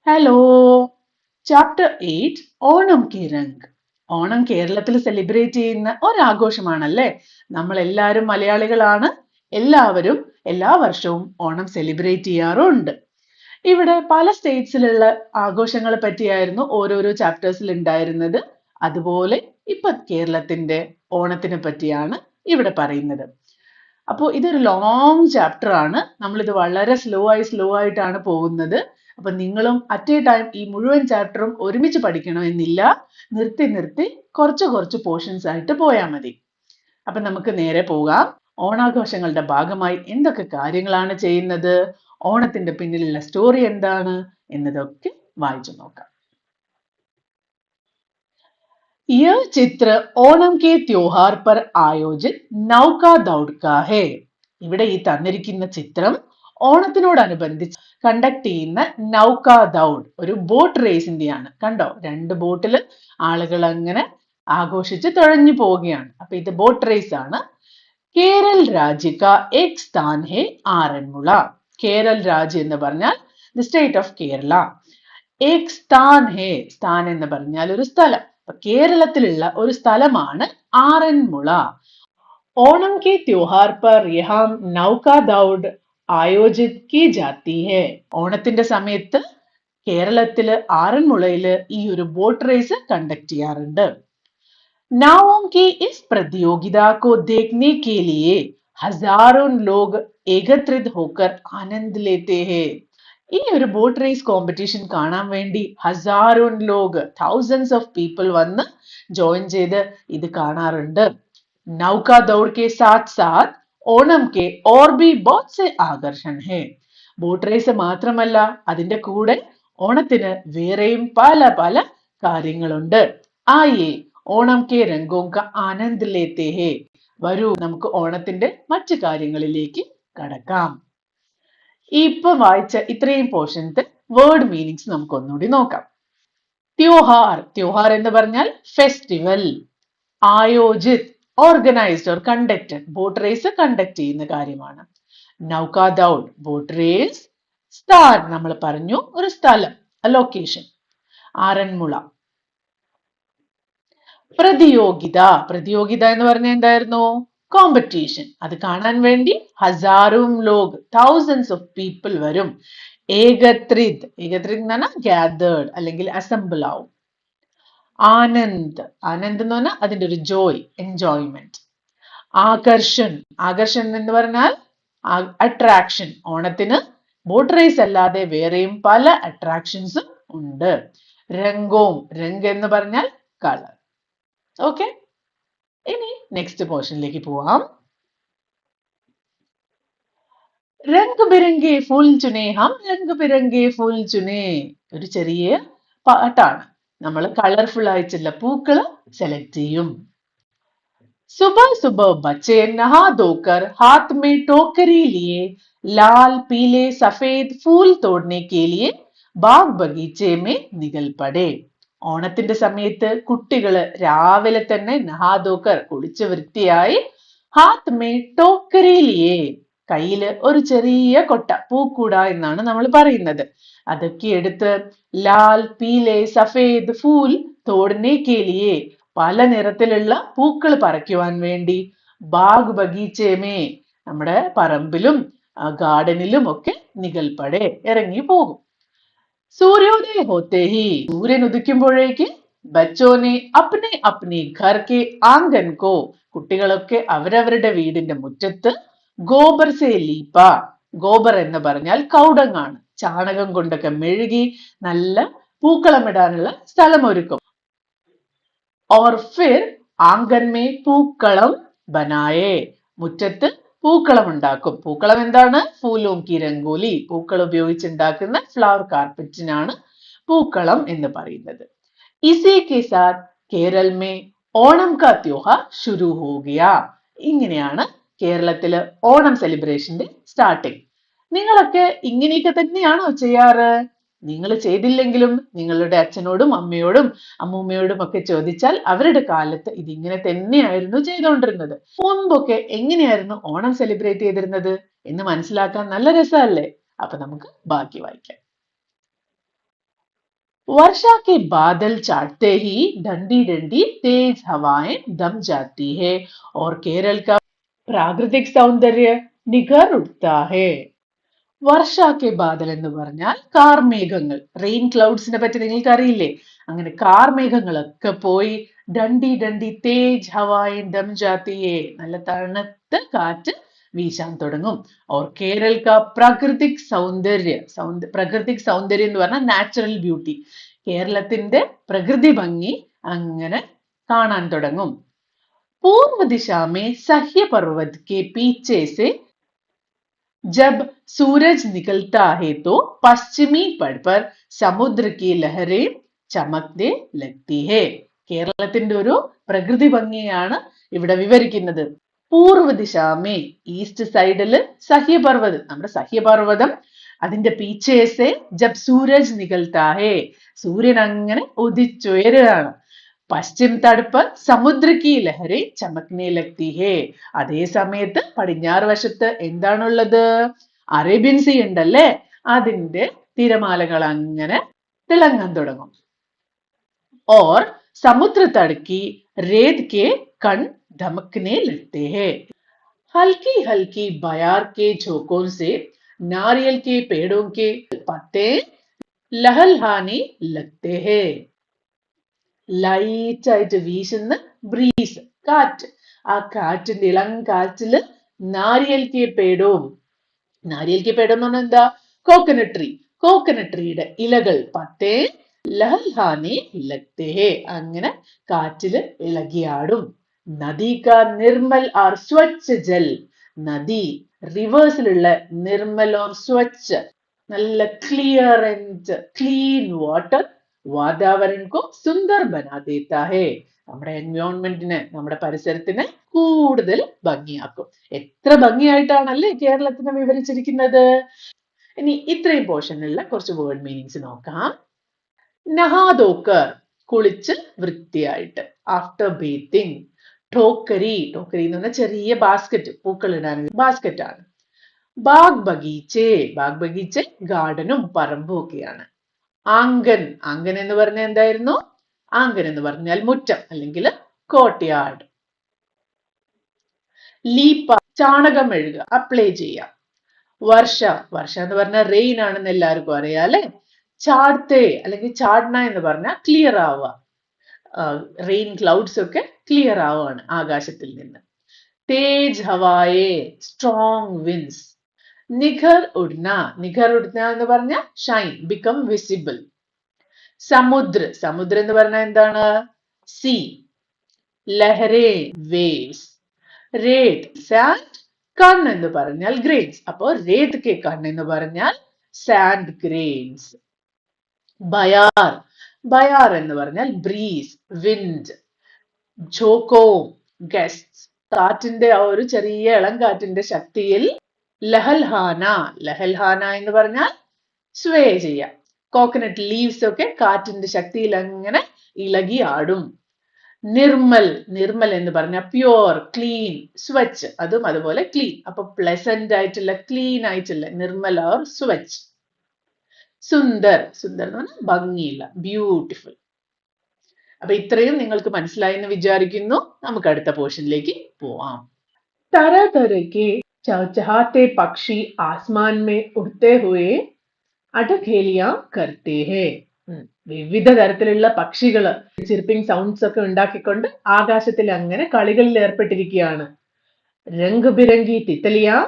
Hello. Chapter 8 Onam കി രംഗ്. ഓണം കേരളത്തിൽ celebrate ചെയ്യുന്ന ഒരാഘോഷമാണല്ലേ. നമ്മൾ എല്ലാവരും മലയാളികളാണ്. എല്ലാവരും എല്ലാ വർഷവും ഓണം സെലിബ്രേറ്റ് ചെയ്യാറുണ്ട്. ഇവിടെ പല സ്റ്റേറ്റ്സിലുള്ള ആഘോഷങ്ങളെ പറ്റിയായിരുന്നു ഓരോരോ ചാപ്റ്റേഴ്സിൽ ഉണ്ടായിരുന്നത്. അതുപോലെ ഇപ്പൊ കേരളത്തിന്റെ ഓണത്തിനെ പറ്റിയാണ് ഇവിടെ പറയുന്നത്. അപ്പോൾ ഇതൊരു ലോങ് ചാപ്റ്റർ ആണ്. നമ്മളിത് വളരെ സ്ലോ ആയിട്ടാണ് പോകുന്നത്. അപ്പൊ നിങ്ങളും അറ്റ് എ ടൈം ഈ മുഴുവൻ ചാപ്റ്ററും ഒരുമിച്ച് പഠിക്കണമെന്നില്ല. നിർത്തി കുറച്ച് കുറച്ച് പോർഷൻസ് ആയിട്ട് പോയാൽ മതി. അപ്പൊ നമുക്ക് നേരെ പോകാം. ഓണാഘോഷങ്ങളുടെ ഭാഗമായി എന്തൊക്കെ കാര്യങ്ങളാണ് ചെയ്യുന്നത്, ഓണത്തിന്റെ പിന്നിലുള്ള സ്റ്റോറി എന്താണ് എന്നതൊക്കെ വായിച്ചു നോക്കാം. यह चित्र ओणम के त्योहार पर आयोजित नौका दौड़ का है. ഇവിടെ ഈ തന്നിരിക്കുന്ന ചിത്രം ഓണത്തിനോടനുബന്ധിച്ച് കണ്ടക്ട് ചെയ്യുന്ന നൗക ദൗഡ് ഒരു ബോട്ട് റേസിന്റെയാണ്. കണ്ടോ, രണ്ട് ബോട്ടിൽ ആളുകൾ അങ്ങനെ ആഘോഷിച്ച് തുഴഞ്ഞു പോവുകയാണ്. അപ്പൊ ഇത് ബോട്ട് റേസ് ആണ്. കേരൾ രാജ്യ കാ ഏക് സ്ഥാൻ ഹെ ആറന്മുള. കേരൾ രാജ്യം എന്ന് പറഞ്ഞാൽ ദി സ്റ്റേറ്റ് ഓഫ് കേരള. ഏക് സ്ഥാൻ ഹെ, സ്ഥാൻ എന്ന് പറഞ്ഞാൽ ഒരു സ്ഥലം. കേരളത്തിലുള്ള ഒരു സ്ഥലമാണ് ആറന്മുള. ഓണം के त्योहार पर यहाँ नौका दौड़ आयोजित की जाती है. ഓണത്തിന്റെ സമയത്ത് കേരളത്തില് ആറന്മുളയില് ഈ ഒരു ബോട്ട് റേസ് കണ്ടക്ട് ചെയ്യാറുണ്ട്. नावों की इस प्रतियोगिता को देखने के लिए हजारों लोग एकत्रित होकर आनंद लेते हैं. ഈ ഒരു ബോട്ട് റേസ് കോമ്പറ്റീഷൻ കാണാൻ വേണ്ടി ഹസാരോൺ ലോഗ്, thousands ഓഫ് പീപ്പിൾ വന്ന് ജോയിൻ ചെയ്ത് ഇത് കാണാറുണ്ട്. നൗക ദൗഡ് കെ സാത്ത് സാത്ത് ഓണം കെ ഓർ ഭി ബഹുത് സെ ആകർഷൺ ഹെ. ബോട്ട് റേസ് മാത്രമല്ല, അതിന്റെ കൂടെ ഓണത്തിന് വേറെയും പല പല കാര്യങ്ങളുണ്ട്. ആയേ ഓണം കെ രംഗോं का आनंद लेते हैं. വരൂ, നമുക്ക് ഓണത്തിന്റെ മറ്റു കാര്യങ്ങളിലേക്ക് കടക്കാം. ഇപ്പൊ വായിച്ച ഇത്രയും പോർഷൻസ് വേർഡ് മീനിങ്സ് നമുക്ക് ഒന്നുകൂടി നോക്കാം. ത്യോഹാർ, ത്യോഹാർ എന്ന് പറഞ്ഞാൽ ഫെസ്റ്റിവൽ. ആയോജിത്, organised or conducted, boat race conduct ചെയ്യുന്ന കാര്യമാണ്. നൗക ദൗഡ്, ബോട്ട് റേസ്. സ്ഥാൻ, നമ്മൾ പറഞ്ഞു ഒരു സ്ഥലം, ലൊക്കേഷൻ. ആറന്മുള. പ്രതിയോഗിത, പ്രതിയോഗിത എന്ന് പറഞ്ഞാൽ എന്തായിരുന്നു? കോമ്പറ്റീഷൻ. അത് കാണാൻ വേണ്ടി ഹസാറും ലോഗ്, thousands ഓഫ് പീപ്പിൾ വരും. ഏകത്രിത്, ഏകത്രിത് എന്ന് പറഞ്ഞാൽ ഗ്യാതേർഡ് അല്ലെങ്കിൽ അസംബിൾ ആവും. ആനന്ദ്, ആനന്ദ് എന്ന് പറഞ്ഞാൽ അതിന്റെ ഒരു ജോയ്, എൻജോയ്മെന്റ്. ആകർഷൺ, ആകർഷൺ എന്ന് പറഞ്ഞാൽ അട്രാക്ഷൻ. ഓണത്തിന് ബോട്ട് റേസ് അല്ലാതെ വേറെയും പല അട്രാക്ഷൻസും ഉണ്ട്. രംഗോം, രംഗ് എന്ന് പറഞ്ഞാൽ കളർ. ഓക്കെ, ഇനി നെക്സ്റ്റ് പോർഷനിലേക്ക് പോവാം. രംഗ് ബിരംഗെ ഫൂൽ ചുനേ ഹം രംഗ് ബിരംഗെ ഫൂൽ ചുനേ. ഒരു ചെറിയ പാട്ടാണ്. നമ്മൾ കളർഫുൾ ആയിട്ടുള്ള പൂക്കൾ സെലക്ട് ചെയ്യും. सुबह सुबह बच्चे नहा धोकर हाथ में टोकरी लिए लाल पीले सफेद फूल तोड़ने के लिए बाग बगीचे में निकल पड़े. ഓണത്തിന്റെ സമയത്ത് കുട്ടികള് രാവിലെ തന്നെ നഹാദോക്കർ, കുളിച്ച് വൃത്തിയായി, ഹാത്ത് മേ ടോക്കരി ലിയേ, കയ്യില് ഒരു ചെറിയ കൊട്ട, പൂക്കൂട എന്നാണ് നമ്മൾ പറയുന്നത്, അതൊക്കെ എടുത്ത് ലാൽ പീലെ സഫേദ് ഫൂൽ തോടനെ കെ ലിയേ, പല നിറത്തിലുള്ള പൂക്കൾ പറിക്കുവാൻ വേണ്ടി, ബാഗ് ബഗീച്ചേമേ, നമ്മുടെ പറമ്പിലും ഗാർഡനിലും ഒക്കെ നികൽപ്പടെ ഇറങ്ങി പോകും. സൂര്യോദയ ഹോത്തെ ഹി, സൂര്യൻ ഉദിക്കുമ്പോഴേക്ക് ബച്ചോനെ അപ്നെ അപ്നെ ഘർ കെ ആംഗൻ കോ, കുട്ടികളൊക്കെ അവരവരുടെ വീടിന്റെ മുറ്റത്ത് ഗോബർ സേ ലീപ്പ, ഗോബർ എന്ന് പറഞ്ഞാൽ കൗടങ്ങാണ്, ചാണകം കൊണ്ടൊക്കെ മെഴുകി നല്ല പൂക്കളമിടാനുള്ള സ്ഥലമൊരുക്കും. और फिर ആംഗൻ മേ പൂക്കളം ബനായേ, മുറ്റത്ത് പൂക്കളം ഉണ്ടാക്കും. പൂക്കളം എന്താണ്? ഫൂലോം കി രംഗോലി, പൂക്കൾ ഉപയോഗിച്ചുണ്ടാക്കുന്ന ഫ്ലവർ കാർപ്പറ്റിനാണ് പൂക്കളം എന്ന് പറയുന്നത്. ഇസി കെ സാത്ത് കേരൾ മേ ഓണം കാ ത്യോഹാർ ശുരു ഹോ ഗയാ. ഇങ്ങനെയാണ് കേരളത്തില് ഓണം സെലിബ്രേഷന്റെ സ്റ്റാർട്ടിങ്. നിങ്ങളൊക്കെ ഇങ്ങനെയൊക്കെ തന്നെയാണോ ചെയ്യാറ്? നിങ്ങൾ ചെയ്തില്ലെങ്കിലും നിങ്ങളുടെ അച്ഛനോടും അമ്മയോടും അമ്മൂമ്മയോടും ഒക്കെ ചോദിച്ചാൽ അവരുടെ കാലത്ത് ഇതിങ്ങനെ തന്നെയായിരുന്നു ചെയ്തുകൊണ്ടിരുന്നത്. മുൻപൊക്കെ എങ്ങനെയായിരുന്നു ഓണം സെലിബ്രേറ്റ് ചെയ്തിരുന്നത് എന്ന് മനസ്സിലാക്കാൻ നല്ല രസമല്ലേ? അപ്പൊ നമുക്ക് ബാക്കി വായിക്കാം. वर्षा के बादल चाटते ही डंडी डंडी तेज हवाएं दम जाती है और केरल का प्राकृतिक सौंदर्य निखर उठता है. വർഷാക്കെ ബാദൽ എന്ന് പറഞ്ഞാൽ കാർമേഘങ്ങൾ. റെയിൻ ക്ലൗഡ്സിനെ പറ്റി നിങ്ങൾക്ക് അറിയില്ലേ? അങ്ങനെ കാർമേഘങ്ങളൊക്കെ പോയി ഡണ്ടി ഡണ്ടി തേജ് ഹവായി ദം ജാത്തിയേ, നല്ല തണുത്ത കാറ്റ് വീശാൻ തുടങ്ങും. ഓർ കേരൾ കാ പ്രാകൃതിക് സൗന്ദര്യ, പ്രാകൃതിക് സൗന്ദര്യം എന്ന് പറഞ്ഞാൽ നാച്ചുറൽ ബ്യൂട്ടി, കേരളത്തിന്റെ പ്രകൃതി ഭംഗി അങ്ങനെ കാണാൻ തുടങ്ങും. पूर्व दिशा में सह्य पर्वत के पीछे से जब सूरज निकलता है तो पश्चिमी तट पर समुद्र की लहरें चमकने लगती है. കേരളത്തിന്റെ ഒരു പ്രകൃതി ഭംഗിയാണ് ഇവിടെ വിവരിക്കുന്നത്. പൂർവ്വ ദിശാമേ, ഈസ്റ്റ് സൈഡില് സഹ്യപർവ്വതം, നമ്മുടെ സഹ്യപർവ്വതം, അതിന്റെ പീച്ചേസെ ജബ് സൂരജ് നികൽത്താ ഹേ, സൂര്യൻ അങ്ങനെ ഉദിച്ചുയരുകയാണ്. പശ്ചിം തടുപ്പ് സമുദ്ര കി ലഹരി ചമക്നെ ലഗ്തി ഹേ, അതേ സമയത്ത് പടിഞ്ഞാറ് വശത്ത് എന്താണുള്ളത്? അറേബ്യൻ സീ ഉണ്ടല്ലേ, അതിന്റെ തിരമാലകൾ അങ്ങനെ തിളങ്ങാൻ തുടങ്ങും. और समुद्र तट की रेत के कण धमकने लगते हैं. हल्की हल्की बयार के झोंकों से नारियल के पेड़ों के पत्ते लहलहाने लगते हैं. ലൈറ്റ് ആയിട്ട് വീശുന്ന ബ്രീസ്, കാറ്റ്, ആ കാറ്റിന്റെ ഇളം കാറ്റില് നാരിയൽ കെ പേടവും, നാരിയൽ കെ പേടം എന്ന് പറഞ്ഞാൽ എന്താ? കോക്കനട്ട് ട്രീ, കോക്കനട്ട് ട്രീയുടെ ഇലകൾ പത്തേ ലഹൽഹാനെ ലഗ്തേ ഹേ, അങ്ങനെ കാറ്റില് ഇളകിയാടും. നദി കാ നിർമ്മൽ ആർ സ്വച്ഛ ജൽ, നദി റിവേഴ്സിലുള്ള നിർമ്മൽ ഓർ സ്വച്ഛ, നല്ല ക്ലിയർ ആൻഡ് ക്ലീൻ വാട്ടർ വാതാവരൺ കോ സുന്ദർ ബനാ ദേത്താ ഹേ, നമ്മുടെ എൻവയോൺമെന്റിനെ, നമ്മുടെ പരിസരത്തിനെ കൂടുതൽ ഭംഗിയാക്കും. എത്ര ഭംഗിയായിട്ടാണല്ലേ കേരളത്തിനെ വിവരിച്ചിരിക്കുന്നത്. ഇനി ഇത്രയും പോർഷനിലുള്ള കുറച്ച് വേർഡ് മീനിങ്സ് നോക്കാം. നഹാദോക്കർ, കുളിച്ച് വൃത്തിയായിട്ട്. After bathing. ടോക്കരി, ടോക്കരി എന്ന് പറഞ്ഞാൽ ചെറിയ ബാസ്ക്കറ്റ്, പൂക്കൾ ഇടാൻ ബാസ്ക്കറ്റ് ആണ്. ബാഗ് ബഗീച്ചെ, ബാഗ് ബഗീച്ചെ ഗാർഡനും പറമ്പും ഒക്കെയാണ്. ആങ്കൻ, ആങ്കൻ എന്ന് പറഞ്ഞാൽ എന്തായിരുന്നു? ആങ്കൻ എന്ന് പറഞ്ഞാൽ മുറ്റം അല്ലെങ്കിൽ കോർട്ട്യാർഡ്. ലീപ്പ, ചാണകം മെഴുകുക, അപ്ലൈ ചെയ്യാം. വർഷ, വർഷ എന്ന് പറഞ്ഞാൽ റെയിൻ ആണെന്ന് എല്ലാവർക്കും അറിയാം അല്ലെ. ചാടത്തെ അല്ലെങ്കിൽ ചാടന എന്ന് പറഞ്ഞാൽ ക്ലിയർ ആവുക, റെയിൻ ക്ലൗഡ്സ് ഒക്കെ ക്ലിയർ ആവുകയാണ് ആകാശത്തിൽ നിന്ന്. തേജ് ഹവായെ, സ്ട്രോങ് വിൻസ്. നിഖർ ഉഡ്ന, നിഖർ ഉഡ്ന എന്ന് പറഞ്ഞാൽ ഷൈൻ, ബിക്കം വിസിബിൾ. സമുദ്ര, സമുദ്ര എന്ന് പറഞ്ഞാൽ എന്താണ്? സീ. ലഹരേ, വേവ്സ്. രേത്, സാൻഡ്. കൺ എന്ന് പറഞ്ഞാൽ ഗ്രെയിൻസ്, അപ്പോ രേത് കെ കൺ എന്ന് പറഞ്ഞാൽ സാൻഡ് ഗ്രെയിൻസ്. ബയാർ, ബയാർ എന്ന് പറഞ്ഞാൽ ബ്രീസ്, വിൻഡ്. ജോക്കോ, ഗസ്റ്റ്, കാറ്റിന്റെ ആ ഒരു ചെറിയ ഇളം കാറ്റിന്റെ ശക്തിയിൽ. ലഹൽഹാന, ലഹൽഹാന എന്ന് പറഞ്ഞാൽ സ്വേ ചെയ്യാം. കോക്കനട്ട് ലീവ്സ് ഒക്കെ കാറ്റിന്റെ ശക്തിയിൽ അങ്ങനെ ഇളകി ആടും. നിർമ്മൽ, നിർമ്മൽ എന്ന് പറഞ്ഞാൽ പ്യുവർ, ക്ലീൻ, സ്വച്ഛ്, അതും അതുപോലെ ക്ലീൻ. അപ്പൊ പ്ലസന്റ് ആയിട്ടുള്ള, ക്ലീൻ ആയിട്ടുള്ള നിർമ്മൽ ഓർ സ്വച്ഛ്. സുന്ദർ, സുന്ദർ എന്ന് പറഞ്ഞാൽ ഭംഗിയില്ല, ബ്യൂട്ടിഫുൾ. അപ്പൊ ഇത്രയും നിങ്ങൾക്ക് മനസ്സിലായി എന്ന് വിചാരിക്കുന്നു. നമുക്ക് അടുത്ത പോർഷനിലേക്ക് പോവാം. तरह तरह के चहचहाते पक्षी आसमान में उड़ते हुए അടഖേലിയാ കർത്തേ ഹേ. വിവിധ തരത്തിലുള്ള പക്ഷികള് ചിർപ്പിംഗ് സൗണ്ട്സ് ഒക്കെ ഉണ്ടാക്കിക്കൊണ്ട് ആകാശത്തിൽ അങ്ങനെ കളികളിൽ ഏർപ്പെട്ടിരിക്കുകയാണ്. രംഗ് ബിരംഗി തിത്തലിയാ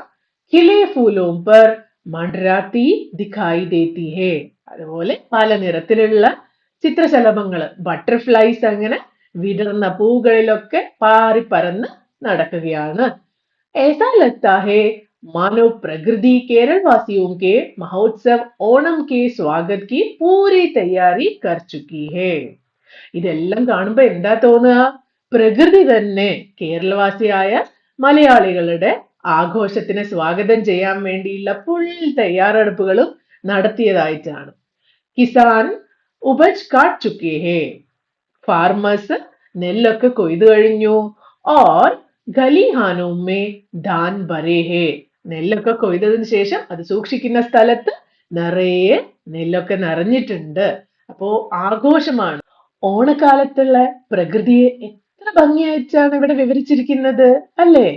ഖിലേ ഫൂലോം പർ മണ്ഡരാത്തി ദിഖായി ദേത്തി ഹേ. അതുപോലെ പല നിറത്തിലുള്ള ചിത്രശലഭങ്ങള്, ബട്ടർഫ്ലൈസ് അങ്ങനെ വിടർന്ന പൂകളിലൊക്കെ പാറി പറന്ന് നടക്കുകയാണ്. ऐसा लगता है मानो प्रकृति केरल वासियों के महोत्सव ओणम के स्वागत की पूरी तैयारी कर चुकी है. ഇതെല്ലാം കാണുമ്പോ എന്താ തോന്നുക? പ്രകൃതി തന്നെ കേരളവാസിയായ മലയാളികളുടെ ആഘോഷത്തിന് സ്വാഗതം ചെയ്യാൻ വേണ്ടിയുള്ള ഫുൾ തയ്യാറെടുപ്പുകളും നടത്തിയതായിട്ടാണ്. കിസാൻ ഉപജ് കാട്ട് ചുക്കേ ഹേ, ഫാർമേഴ്സ് നെല്ലൊക്കെ കൊയ്തു കഴിഞ്ഞു. ഓർ ഖലിഹാനോമേ ധാൻ ഭരേ ഹേ, നെല്ലൊക്കെ കൊയ്തതിനു ശേഷം അത് സൂക്ഷിക്കുന്ന സ്ഥലത്ത് നിറയെ നെല്ലൊക്കെ നിറഞ്ഞിട്ടുണ്ട്. അപ്പോ ആഘോഷമാണ്. ഓണക്കാലത്തുള്ള പ്രകൃതിയെ എത്ര ഭംഗിയായിട്ടാണ് ഇവിടെ വിവരിച്ചിരിക്കുന്നത് അല്ലേ?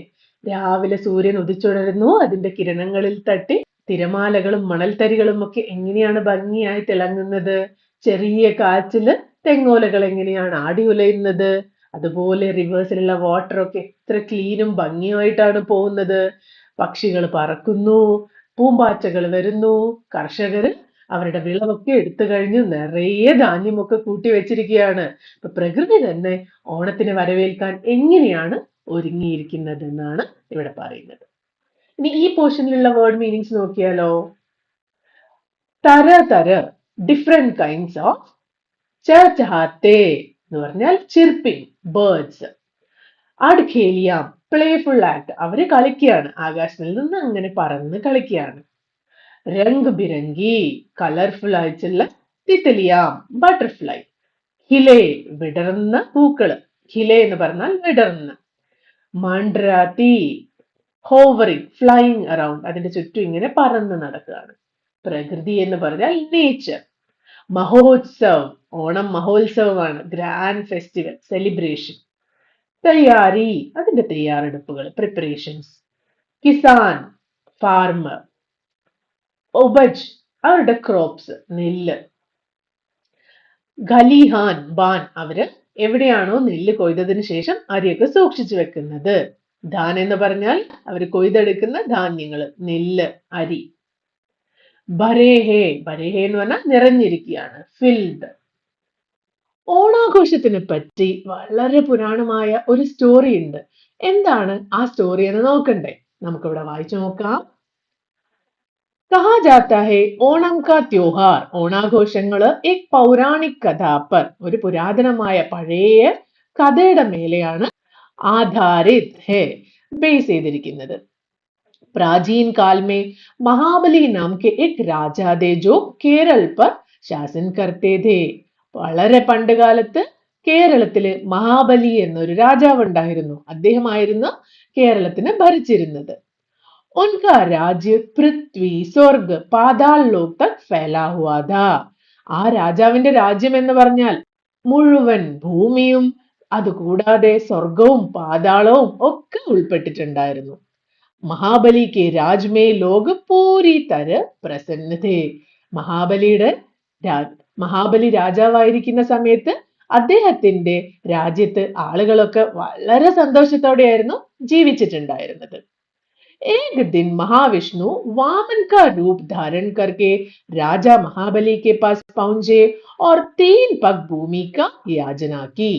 രാവിലെ സൂര്യൻ ഉദിച്ചുണരുന്നു, അതിന്റെ കിരണങ്ങളിൽ തട്ടി തിരമാലകളും മണൽത്തരികളും ഒക്കെ എങ്ങനെയാണ് ഭംഗിയായി തിളങ്ങുന്നത്. ചെറിയ കാറ്റില് തെങ്ങോലകൾ എങ്ങനെയാണ് ആടി ഉലയുന്നത്. അതുപോലെ റിവേഴ്സിലുള്ള വാട്ടർ ഒക്കെ എത്ര ക്ലീനും ഭംഗിയായിട്ടാണ് പോകുന്നത്. പക്ഷികൾ പറക്കുന്നു, പൂമ്പാറ്റകൾ വരുന്നു, കർഷകര് അവരുടെ വിളവൊക്കെ എടുത്തു കഴിഞ്ഞു നിറയെ ധാന്യമൊക്കെ കൂട്ടി വെച്ചിരിക്കുകയാണ്. അപ്പൊ പ്രകൃതി തന്നെ ഓണത്തിന് വരവേൽക്കാൻ എങ്ങനെയാണ് ഒരുങ്ങിയിരിക്കുന്നത് എന്നാണ് ഇവിടെ പറയുന്നത്. ഇനി ഈ പോർഷനിലുള്ള വേർഡ് മീനിങ്സ് നോക്കിയാലോ. തര തര, ഡിഫറെന്റ് കൈൻഡ്സ് ഓഫ്. ചഹചഹാത്തെ എന്ന് പറഞ്ഞാൽ ചിർപ്പിംഗ്, ബേർഡ്സ്. അഡ്ഖേലിയാം, പ്ലേഫുൾ ആക്ട്, അവര് കളിക്കുകയാണ്, ആകാശത്തിൽ നിന്ന് അങ്ങനെ പറന്ന് കളിക്കുകയാണ്. രംഗ് ബിരങ്കി, കളർഫുൾ ആയിട്ടുള്ള തിത്തലിയാം, ബട്ടർഫ്ലൈ. ഖിലേ, വിടർന്ന പൂക്കള്. ഖിലേ എന്ന് പറഞ്ഞാൽ വിടർന്ന്. മണ്ഡ്രാതി, ഹോവറിംഗ്, ഫ്ലൈയിങ് അറൌണ്ട്, അതിന്റെ ചുറ്റും ഇങ്ങനെ പറന്ന് നടക്കുകയാണ്. പ്രകൃതി എന്ന് പറഞ്ഞാൽ നേച്ചർ. മഹോത്സവ്, ഓണം മഹോത്സവമാണ്, ഗ്രാൻഡ് ഫെസ്റ്റിവൽ, സെലിബ്രേഷൻ. തയ്യാറി, അതിന്റെ തയ്യാറെടുപ്പുകൾ, പ്രിപ്പറേഷൻസ്. കിസാൻ, ഫാർമർ. ഉപജ്, അവരുടെ ക്രോപ്സ്, നെല്ല്. ഖലിഹാൻ, ബാൻ, അവര് എവിടെയാണോ നെല്ല് കൊയ്തതിനു ശേഷം അരിയൊക്കെ സൂക്ഷിച്ചു വെക്കുന്നത്. ധാൻ എന്ന് പറഞ്ഞാൽ അവർ കൊയ്തെടുക്കുന്ന ധാന്യങ്ങൾ, നെല്ല്, അരി. ബരേഹെ, ബരേഹെ എന്ന് പറഞ്ഞാൽ നിറഞ്ഞിരിക്കുകയാണ്, ഫിൽഡ്. ഓണാഘോഷത്തിനെ പറ്റി വളരെ പുരാണമായ ഒരു സ്റ്റോറി ഉണ്ട്. എന്താണ് ആ സ്റ്റോറി എന്ന് നോക്കണ്ടേ? നമുക്കിവിടെ വായിച്ചു നോക്കാം. कहा जाता है ഓണം കാ ത്യോഹാർ, ഓണാഘോഷങ്ങള് എക് പൗരാണിക് കഥാ പർ, ഒരു പുരാതനമായ പഴയ കഥയുടെ മേലെയാണ് ആധാരിത് ഹെ, ബേസ് ചെയ്തിരിക്കുന്നത്. प्राचीन काल में महाबली नाम के एक राजा थे जो केरल पर शासन करते थे. വളരെ പണ്ട് കാലത്ത് കേരളത്തില് മഹാബലി എന്നൊരു രാജാവ് ഉണ്ടായിരുന്നു. അദ്ദേഹമായിരുന്നു കേരളത്തിനെ ഭരിച്ചിരുന്നത്. उनका राज्य पृथ्वी स्वर्ग पाताल लोक तक फैला हुआ था. ആ രാജാവിന്റെ രാജ്യം എന്ന് പറഞ്ഞാൽ മുഴുവൻ ഭൂമിയും അതുകൂടാതെ സ്വർഗവും പാതാളവും ഒക്കെ ഉൾപ്പെട്ടിട്ടുണ്ടായിരുന്നു. മഹാബലി കെ രാജ് മേ ലോക പൂരി തര പ്രസന്ന ഥേ. മഹാബലി രാജാവായിരിക്കുന്ന സമയത്ത് അദ്ദേഹത്തിന്റെ രാജ്യത്ത് ആളുകളൊക്കെ വളരെ സന്തോഷത്തോടെയായിരുന്നു ജീവിച്ചിട്ടുണ്ടായിരുന്നത്. एक दिन महाविष्णु वामन का रूप धारण करके राजा महाबली के पास पहुंचे और 3 पग भूमि का याचना की.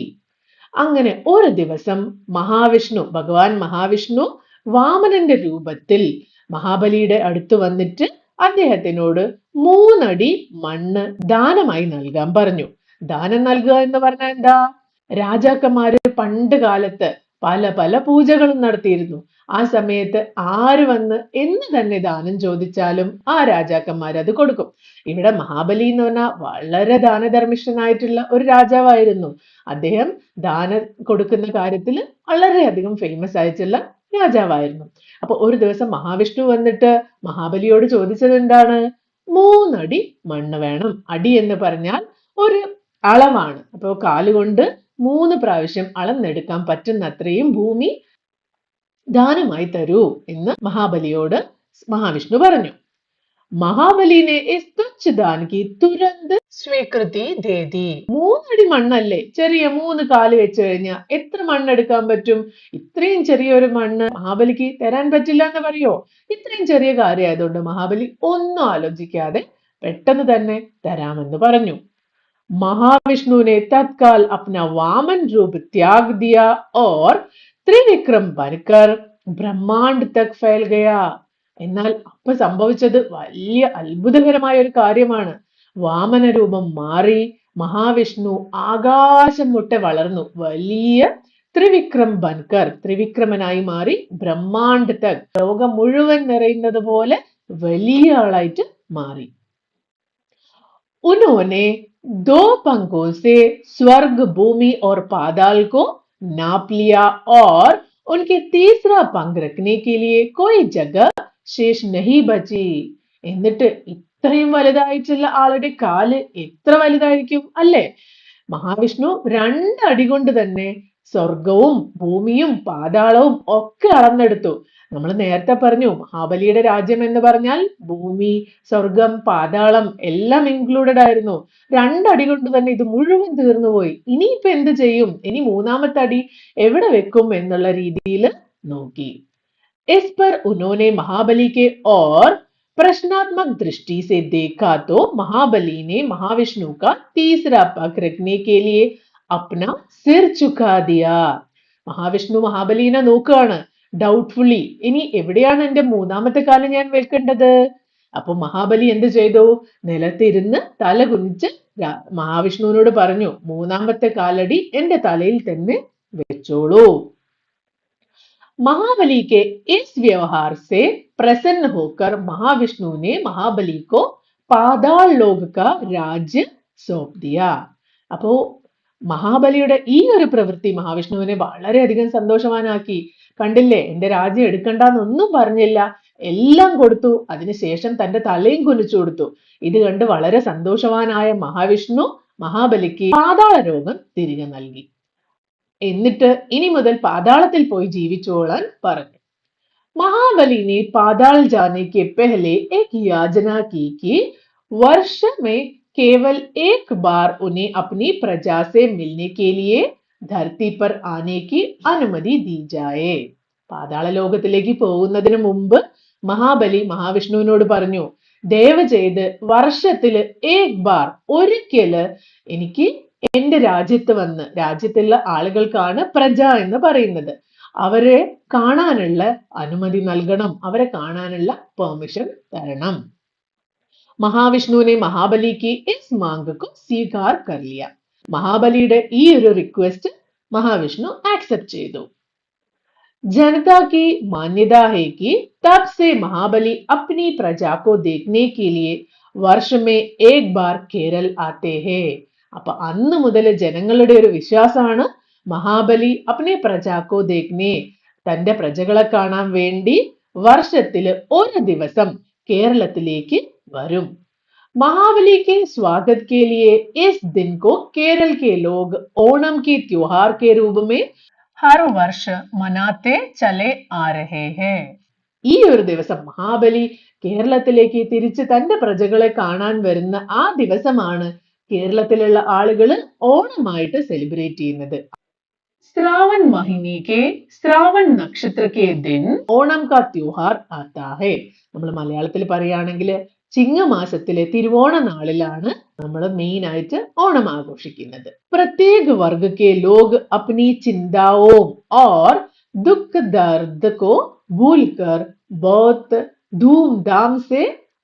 അങ്ങനെ ഒരു ദിവസം ഭഗവാൻ മഹാവിഷ്ണു വാമനന്റെ രൂപത്തിൽ മഹാബലിയുടെ അടുത്ത് വന്നിട്ട് അദ്ദേഹത്തിനോട് 3 അടി മണ്ണ് ദാനമായി നൽകാൻ പറഞ്ഞു. ദാനം നൽകുക എന്ന് പറഞ്ഞാൽ എന്താ? രാജാക്കന്മാര് പണ്ട് കാലത്ത് പല പല പൂജകളും നടത്തിയിരുന്നു. ആ സമയത്ത് ആര് വന്ന് എന്ന് തന്നെ ദാനം ചോദിച്ചാലും ആ രാജാക്കന്മാർ അത് കൊടുക്കും. ഇവിടെ മഹാബലി എന്ന് പറഞ്ഞാൽ വളരെ ദാനധർമ്മിഷ്ഠനായിട്ടുള്ള ഒരു രാജാവായിരുന്നു. അദ്ദേഹം ദാനം കൊടുക്കുന്ന കാര്യത്തിൽ വളരെയധികം ഫേമസ് ആയിട്ടുള്ള രാജാവായിരുന്നു. അപ്പൊ ഒരു ദിവസം മഹാവിഷ്ണു വന്നിട്ട് മഹാബലിയോട് ചോദിച്ചത് എന്താണ്? 3 അടി മണ്ണ് വേണം. അടി എന്ന് പറഞ്ഞാൽ ഒരു അളവാണ്. അപ്പൊ കാലുകൊണ്ട് 3 പ്രാവശ്യം അളന്നെടുക്കാൻ പറ്റുന്ന അത്രയും ഭൂമി ദാനമായി തരൂ എന്ന് മഹാബലിയോട് മഹാവിഷ്ണു പറഞ്ഞു. മഹാബലിനെ തുരന്ത് സ്വീകൃതി ദേതി. 3 അടി മണ്ണല്ലേ, ചെറിയ 3 കാല് വെച്ച് കഴിഞ്ഞാൽ എത്ര മണ്ണെടുക്കാൻ പറ്റും? ഇത്രയും ചെറിയൊരു മണ്ണ് മഹാബലിക്ക് തരാൻ പറ്റില്ല എന്ന് പറയോ? ഇത്രയും ചെറിയ കാര്യമായതുകൊണ്ട് മഹാബലി ഒന്നും ആലോചിക്കാതെ പെട്ടെന്ന് തന്നെ തരാമെന്ന് പറഞ്ഞു. महाविष्णु ने तत्काल अपना वामन रूप त्याग दिया और त्रिविक्रम बनकर ബ്രഹ്മാണ്ട് തക് ഫൈൽ ഗയാ. എന്നാൽ അപ്പൊ സംഭവിച്ചത് വലിയ അത്ഭുതകരമായ ഒരു കാര്യമാണ്. വാമന രൂപം മാറി മഹാവിഷ്ണു ആകാശം മുട്ടെ വളർന്നു, വലിയ ത്രിവിക്രം ബൻകർ, ത്രിവിക്രമനായി മാറി ബ്രഹ്മാണ്ട് തക്, ലോകം മുഴുവൻ നിറയുന്നത് പോലെ വലിയ ആളായിട്ട് മാറി. उन्होंने 2 पंखों से स्वर्ग भूमि और पाताल को नाप लिया और उनके तीसरा पंख रखने के लिए कोई जगह शेष नहीं बची. എന്നിട്ട് അത്രയും വലുതായിട്ടുള്ള ആളുടെ കാല് എത്ര വലുതായിരിക്കും അല്ലേ? മഹാവിഷ്ണു 2 അടി കൊണ്ട് തന്നെ സ്വർഗവും ഭൂമിയും പാതാളവും ഒക്കെ അളന്നെടുത്തു. നമ്മൾ നേരത്തെ പറഞ്ഞു മഹാബലിയുടെ രാജ്യം എന്ന് പറഞ്ഞാൽ ഭൂമി, സ്വർഗം, പാതാളം എല്ലാം ഇൻക്ലൂഡഡ് ആയിരുന്നു. 2 അടി കൊണ്ട് തന്നെ ഇത് മുഴുവൻ തീർന്നുപോയി. ഇനിയിപ്പോ എന്ത് ചെയ്യും? ഇനി 3-ാമത്തെ അടി എവിടെ വെക്കും എന്നുള്ള രീതിയിൽ നോക്കി. इस पर उन्होंने महाबली के और प्रश्नात्मक दृष्टि से देखा तो महाबली ने महाविष्णु का तीसरा पग रखने के लिए अपना सिर झुका दिया. മഹാവിഷ്ണു മഹാബലിനെ നോക്കുകയാണ് ഡൗട്ട്ഫുള്ളി. ഇനി എവിടെയാണ് എന്റെ 3-ാമത്തെ കാല് ഞാൻ വെക്കേണ്ടത്? അപ്പൊ മഹാബലി എന്ത് ചെയ്തു? നിലത്തിരുന്ന് തല കുനിച്ച് മഹാവിഷ്ണുവിനോട് പറഞ്ഞു, 3-ാമത്തെ കാലടി എന്റെ തലയിൽ തന്നെ വെച്ചോളൂ. महाबली के इस व्यवहार से प्रसन्न होकर महाविष्णु ने महाबली को पाताल लोक का राज्य सौंप दिया. അപ്പോ മഹാബലിയുടെ ഈ ഒരു പ്രവൃത്തി മഹാവിഷ്ണുവിനെ വളരെയധികം സന്തോഷവാനാക്കി. കണ്ടില്ലേ, എന്റെ രാജ്യം എടുക്കണ്ടെന്നൊന്നും പറഞ്ഞില്ല, എല്ലാം കൊടുത്തു. അതിനുശേഷം തന്റെ തലയും കുനിച്ചു കൊടുത്തു. ഇത് കണ്ട് വളരെ സന്തോഷവാനായ മഹാവിഷ്ണു മഹാബലിക്ക് പാതാള രോഗം തിരികെ നൽകി. എന്നിട്ട് ഇനി മുതൽ പാതാളത്തിൽ പോയി ജീവിച്ചോളാൻ പറഞ്ഞു. महाबली ने पाताल जाने के पहले एक याचना की कि वर्ष में केवल एक बार उन्हें अपनी प्रजा से मिलने के लिए धरती पर आने की अनुमति दी जाए. പാതാള ലോകത്തിലേക്ക് പോകുന്നതിന് മുമ്പ് മഹാബലി മഹാവിഷ്ണുവിനോട് പറഞ്ഞു, ദയവ് ചെയ്ത് വർഷത്തില് ഏക് ബാർ, ഒരിക്കല് എനിക്ക് എന്റെ രാജ്യത്ത് വന്ന്, രാജ്യത്തുള്ള ആളുകൾക്കാണ് പ്രജ എന്ന് പറയുന്നത്, അവരെ കാണാനുള്ള അനുമതി നൽകണം, അവരെ കാണാനുള്ള പെർമിഷൻ തരണം. മഹാവിഷ്ണുവിനെ മഹാബലിക്ക് ഇസ് മാംഗ് കോ സ്വീകാർ കർ ലിയ. മഹാബലിയുടെ ഈ ഒരു റിക്വസ്റ്റ് മഹാവിഷ്ണു ആക്സെപ്റ്റ് ചെയ്തു. जनता की मान्यता है कि तब से महाबली अपनी प्रजा को देखने के लिए वर्ष में एक बार केरल आते हैं. അപ്പൊ അന്ന് മുതൽ ജനങ്ങളുടെ ഒരു വിശ്വാസമാണ് മഹാബലി അപ്നെ പ്രജാക്കോ ദേഖ്നെ, തന്റെ പ്രജകളെ കാണാൻ വേണ്ടി വർഷത്തില് ഒരു ദിവസം കേരളത്തിലേക്ക് വരും. महाबली के स्वागत के लिए इस दिन को केरल के लोग ओणम के त्योहार के रूप में हर वर्ष मनाते चले आ रहे हैं. ഈ ഒരു ദിവസം മഹാബലി കേരളത്തിലേക്ക് തിരിച്ച് തന്റെ പ്രജകളെ കാണാൻ വരുന്ന ആ ദിവസമാണ് കേരളത്തിലുള്ള ആളുകൾ ഓണമായിട്ട് സെലിബ്രേറ്റ് ചെയ്യുന്നത്. श्रावण महीने के श्रावण नक्षत्र के दिन ഓണം കാ त्योहार आता है. നമ്മൾ മലയാളത്തിൽ പറയുകയാണെങ്കിൽ ചിങ്ങമാസത്തിലെ തിരുവോണ നാളിലാണ് നമ്മൾ മെയിൻ ആയിട്ട് ഓണം ആഘോഷിക്കുന്നത്. പ്രത്യേക വർഗ के लोग अपनी चिंताओं और दुख दर्द को भूलकर बहुत धूमधाम से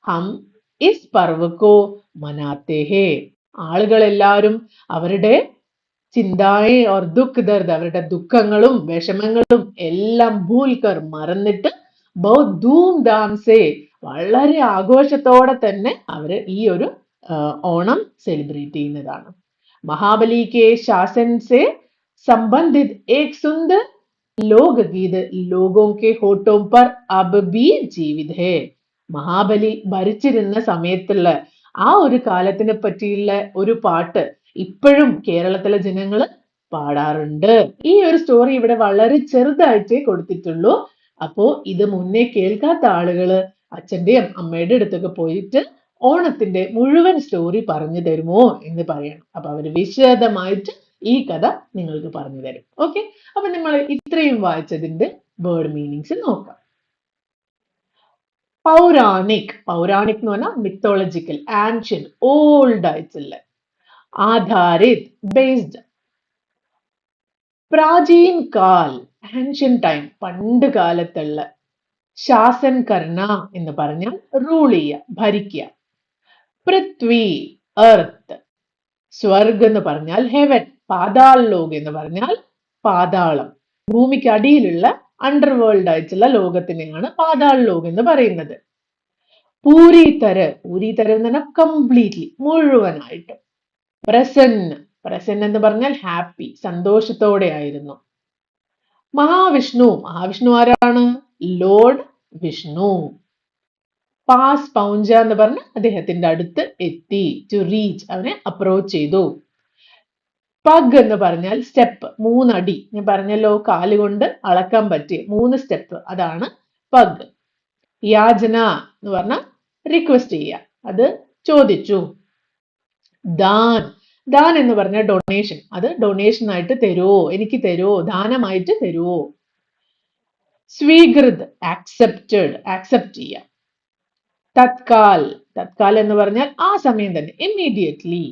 हम इस पर्व को मनाते हैं. ആളുകൾ എല്ലാവരും അവരുടെ ചിന്തായെ ഓർ ദുഃഖ് ദർദ്, അവരുടെ ദുഃഖങ്ങളും വിഷമങ്ങളും എല്ലാം ഭൂൽക്കർ, മറന്നിട്ട് ബഹുത് ധൂംധാം സേ, വളരെ ആഘോഷത്തോടെ തന്നെ അവര് ഈ ഒരു ഓണം സെലിബ്രേറ്റ് ചെയ്യുന്നതാണ്. മഹാബലി കെ ശാസൻ സെ സംബന്ധിത് ഏക് സുന്ദർ ലോകഗീത് ലോഗോ കെ ഹോട്ടോ പർ അബ് ഭി ജീവിത് ഹേ. മഹാബലി ഭരിച്ചിരുന്ന സമയത്തുള്ള ആ ഒരു കാലത്തിനെ പറ്റിയുള്ള ഒരു പാട്ട് ഇപ്പോഴും കേരളത്തിലെ ജനങ്ങൾ പാടാറുണ്ട്. ഈ ഒരു സ്റ്റോറി ഇവിടെ വളരെ ചെറുതായിട്ടേ കൊടുത്തിട്ടുള്ളൂ. അപ്പോ ഇത് മുന്നേ കേൾക്കാത്ത ആളുകള് അച്ഛന്റെയും അമ്മയുടെ അടുത്തൊക്കെ പോയിട്ട് ഓണത്തിന്റെ മുഴുവൻ സ്റ്റോറി പറഞ്ഞു തരുമോ എന്ന് പറയണം. അപ്പൊ അവര് വിശദമായിട്ട് ഈ കഥ നിങ്ങൾക്ക് പറഞ്ഞു തരും. ഓക്കെ, അപ്പൊ നമ്മൾ ഇത്രയും വായിച്ചതിന്റെ വേർഡ് മീനിങ്സ് നോക്കാം. പൗരാണിക്, പൗരാണിക് എന്ന് പറഞ്ഞാൽ മിത്തോളജിക്കൽ, ആൻഷ്യൻ, ഓൾഡ് ആയിട്ടുള്ള. ആധാരിത്, ബേസ്ഡ്. പ്രാചീൻ കാൽ, ആൻഷ്യൻ ടൈം, പണ്ട് കാലത്തുള്ള. ശാസൻ കർണ എന്ന് പറഞ്ഞാൽ റൂൾ ചെയ്യുക, ഭരിക്കുക. പൃഥ്വി, എർത്ത്. സ്വർഗ് എന്ന് പറഞ്ഞാൽ ഹെവൻ. പാതാൾ ലോക് എന്ന് പറഞ്ഞാൽ പാതാളം, ഭൂമിക്ക് അടിയിലുള്ള അണ്ടർവേൾഡ് ആയിട്ടുള്ള ലോകത്തിനെയാണ് പാതാൾ ലോക് എന്ന് പറയുന്നത്. പൂരിതര, പൂരിതര എന്ന് പറഞ്ഞാൽ കംപ്ലീറ്റ്ലി, മുഴുവനായിട്ട്. പ്രസന്ന, പ്രസന്ന എന്ന് പറഞ്ഞാൽ ഹാപ്പി, സന്തോഷത്തോടെ ആയിരുന്നു. മഹാവിഷ്ണു, മഹാവിഷ്ണു ആരാണ്? ലോർഡ് വിഷ്ണു. പാസ് പൗഞ്ച എന്ന് പറഞ്ഞ അദ്ദേഹത്തിന്റെ അടുത്ത് എത്തി. ടു റീച്ച്, അവനെ അപ്രോച്ച് ചെയ്തു. പഗ് എന്ന് പറഞ്ഞാൽ സ്റ്റെപ്പ്, 3 അടി. ഞാൻ പറഞ്ഞല്ലോ കാലുകൊണ്ട് അളക്കാൻ പറ്റിയ 3 സ്റ്റെപ്പ്, അതാണ് പഗ്. യാചന എന്ന് പറഞ്ഞാൽ റിക്വസ്റ്റ് ചെയ്യുക, അത് ചോദിച്ചു. ദാൻ, ദാൻ എന്ന് പറഞ്ഞ ഡൊണേഷൻ, അത് ഡൊണേഷൻ ആയിട്ട് തരുവോ, എനിക്ക് തരുവോ, ദാനമായിട്ട് തരുവോ. സ്വീകൃത്, ആക്സെപ്റ്റഡ്, ആക്സെപ്റ്റ് ചെയ്യുക. തത്കാൽ, തത്കാൽ എന്ന് പറഞ്ഞാൽ ആ സമയം തന്നെ, ഇമ്മീഡിയറ്റ്ലി.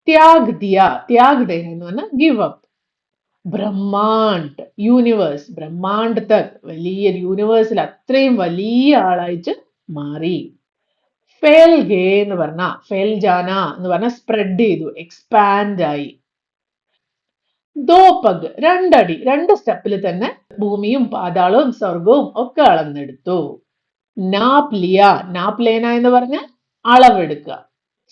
ത്യാഗ് ദിയ, ത്യാഗ് ദേന എന്ന് പറഞ്ഞാൽ ഗിവ് അപ്പ്. ബ്രഹ്മാണ്ട്, യൂണിവേഴ്സ്, ബ്രഹ്മാണ്ട് തക്, വലിയ യൂണിവേഴ്സിൽ അത്രയും വലിയ ആളായിട്ട് മാറി. ഫെൽ ഗേ എന്ന് പറഞ്ഞ, ഫെൽ ജാന എന്ന് പറഞ്ഞ സ്പ്രെഡ് ചെയ്തു, എക്സ്പാൻഡ് ആയി. ദോപഗ്, 2 അടി, 2 സ്റ്റെപ്പിൽ തന്നെ ഭൂമിയും പാതാളവും സ്വർഗവും ഒക്കെ അളന്നെടുത്തു. നാപ് ലിയ, നാപ് ലേന എന്ന് പറഞ്ഞ അളവെടുക്കുക.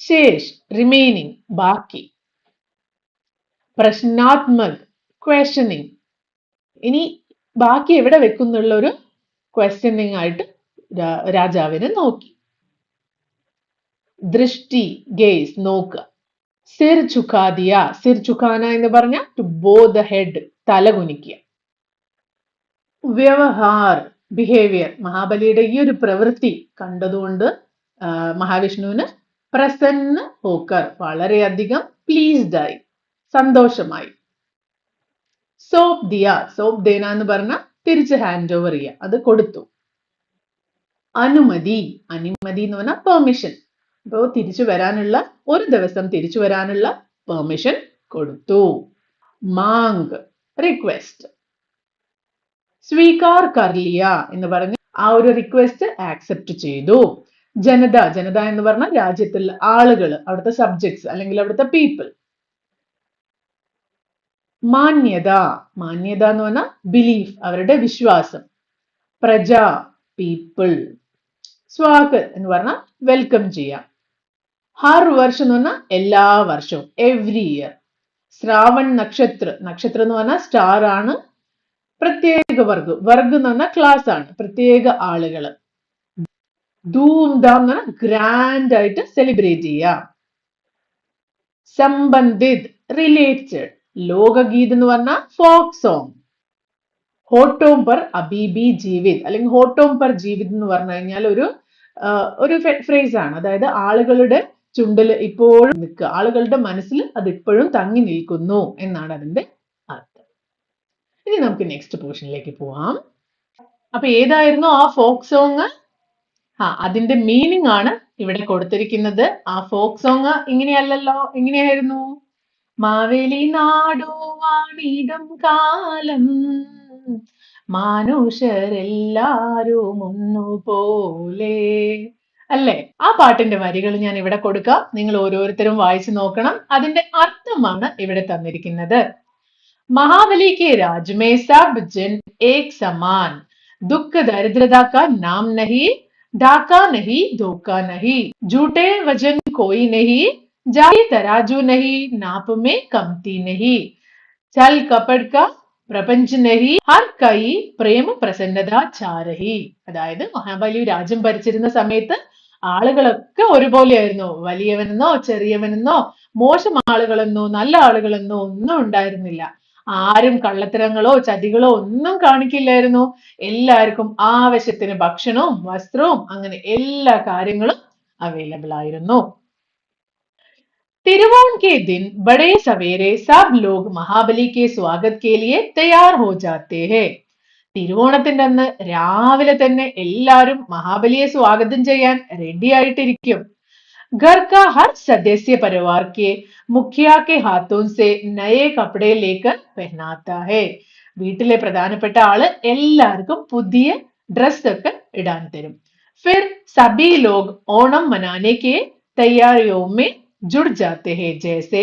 ശേഷ്, റിമൈനിങ്, ബാക്കി. പ്രശ്നാത്മക്, ക്വസ്റ്റനിങ്, ഇനി ബാക്കി എവിടെ വെക്കുന്നുള്ള ഒരു ക്വസ്റ്റനിങ് ആയിട്ട് രാജാവിനെ നോക്കി. ദൃഷ്ടി, ഗേസ്, നോക്കുക. സിർ ചുക്കാദിയ, സിർ ചുക്കാന എന്ന് പറഞ്ഞ ടു ബോ ദ ഹെഡ്, തല കുനിക്കുക. വ്യവഹാർ, ബിഹേവിയർ, മഹാബലിയുടെ ഈ ഒരു പ്രവൃത്തി കണ്ടതുകൊണ്ട് മഹാവിഷ്ണുവിന് പ്രസന്ന ഹോക്കർ, വളരെയധികം പ്ലീസ്ഡ് ആയി, സന്തോഷമായി. സോപ്പ് ദിയ, സോപ്പ് ദേന എന്ന് പറഞ്ഞ തിരിച്ച് ഹാൻഡ് ഓവർ ചെയ്യുക, അത് കൊടുത്തു. അനുമതി, അനുമതി എന്ന് പറഞ്ഞാൽ പെർമിഷൻ, ഇപ്പോ തിരിച്ചു വരാനുള്ള, ഒരു ദിവസം തിരിച്ചു വരാനുള്ള പെർമിഷൻ കൊടുത്തു. മാങ്, റിക്വസ്റ്റ്. സ്വീകാർ കർലിയ എന്ന് പറഞ്ഞ് ആ ഒരു റിക്വസ്റ്റ് ആക്സെപ്റ്റ് ചെയ്തു. ജനത, ജനത എന്ന് പറഞ്ഞ രാജ്യത്തുള്ള ആളുകൾ, അവിടുത്തെ സബ്ജക്ട്സ് അല്ലെങ്കിൽ അവിടുത്തെ പീപ്പിൾ. മാന്യത, മാന്യത എന്ന് പറഞ്ഞാൽ ബിലീഫ്, അവരുടെ വിശ്വാസം. പ്രജ, പീപ്പിൾ. സ്വാഗത് എന്ന് പറഞ്ഞാൽ വെൽക്കം ചെയ്യാം. ഹർ വർഷം എന്ന് പറഞ്ഞാൽ എല്ലാ വർഷവും, എവ്രി ഇയർ. ശ്രാവൺ നക്ഷത്ര, നക്ഷത്രം എന്ന് പറഞ്ഞാൽ സ്റ്റാർ ആണ്, പ്രത്യേക വർഗ്, വർഗ് എന്ന് പറഞ്ഞാൽ ക്ലാസ് ആണ്, പ്രത്യേക ആളുകൾ. ധൂംധാം എന്ന് പറഞ്ഞാൽ ഗ്രാൻഡ് ആയിട്ട് സെലിബ്രേറ്റ് ചെയ്യാം. സംബന്ധിത്, റിലേറ്റഡ്. ലോകഗീത് എന്ന് പറഞ്ഞാൽ ഫോക്ക് സോങ്. ഹോട്ടോം പർ അബീബി ജീവിത്, അല്ലെങ്കിൽ ഹോട്ടോം പർ ജീവിത് എന്ന് പറഞ്ഞു കഴിഞ്ഞാൽ ഒരു ഫ്രേസ് ആണ്, അതായത് ആളുകളുടെ ചുണ്ടിൽ ഇപ്പോഴും നിൽക്കുക, ആളുകളുടെ മനസ്സിൽ അത് ഇപ്പോഴും തങ്ങി നിൽക്കുന്നു എന്നാണ് അതിന്റെ അർത്ഥം. ഇനി നമുക്ക് നെക്സ്റ്റ് പോർഷനിലേക്ക് പോവാം. അപ്പൊ ഏതായിരുന്നു ആ ഫോക്ക് സോങ്? അതിന്റെ മീനിങ് ആണ് ഇവിടെ കൊടുത്തിരിക്കുന്നത്. ആ ഫോക്ക് സോങ് ഇങ്ങനെയല്ലല്ലോ, എങ്ങനെയായിരുന്നു? മാവേലി നാടു വാണിടും കാലം മാനുഷരെല്ലാരും ഒന്നുപോലെ, അല്ലേ? ആ പാട്ടിന്റെ വരികൾ ഞാൻ ഇവിടെ കൊടുക്കാം, നിങ്ങൾ ഓരോരുത്തരും വായിച്ചു നോക്കണം. അതിന്റെ അർത്ഥമാണ് ഇവിടെ തന്നിരിക്കുന്നത്. महाबली के राज में सब जन एक समान, दुख दरिद्रता का नाम नहीं, डाका नहीं, धोखा नहीं, झूठे वजन कोई नहीं, जाति तराजू नहीं, नाप में कमती नहीं, छल कपट का പ്രപഞ്ച നഹി, ഹർ കൈ പ്രേമ പ്രസന്നത ചാരഹി. അതായത് മഹാബലി രാജ്യം ഭരിച്ചിരുന്ന സമയത്ത് ആളുകളൊക്കെ ഒരുപോലെയായിരുന്നു. വലിയവനെന്നോ ചെറിയവനെന്നോ മോശം ആളുകളെന്നോ നല്ല ആളുകളെന്നോ ഒന്നും ഉണ്ടായിരുന്നില്ല. ആരും കള്ളത്തരങ്ങളോ ചതികളോ ഒന്നും കാണിക്കില്ലായിരുന്നു. എല്ലാവർക്കും ആവശ്യത്തിന് ഭക്ഷണവും വസ്ത്രവും അങ്ങനെ എല്ലാ കാര്യങ്ങളും അവൈലബിൾ ആയിരുന്നു. तिरुवोण के दिन बड़े सवेरे सब लोग महाबली के स्वागत के लिए तैयार हो जाते हैं. തിരുവോണത്തിന്റെ അന്ന് രാവിലെ തന്നെ എല്ലാവരും മഹാബലിയെ സ്വാഗതം ചെയ്യാൻ റെഡി ആയിട്ടിരിക്കും. घर का हर सदस्य परिवार के मुखिया के हाथों से नए कपड़े लेकर पहनाता है. വീട്ടിലെ പ്രധാനപ്പെട്ട ആള് എല്ലാവർക്കും പുതിയ ഡ്രസ് ഒക്കെ ഇടാൻ തരും. फिर सभी लोग ओणम मनाने के तैयारियों में जुड़ जाते हैं, जैसे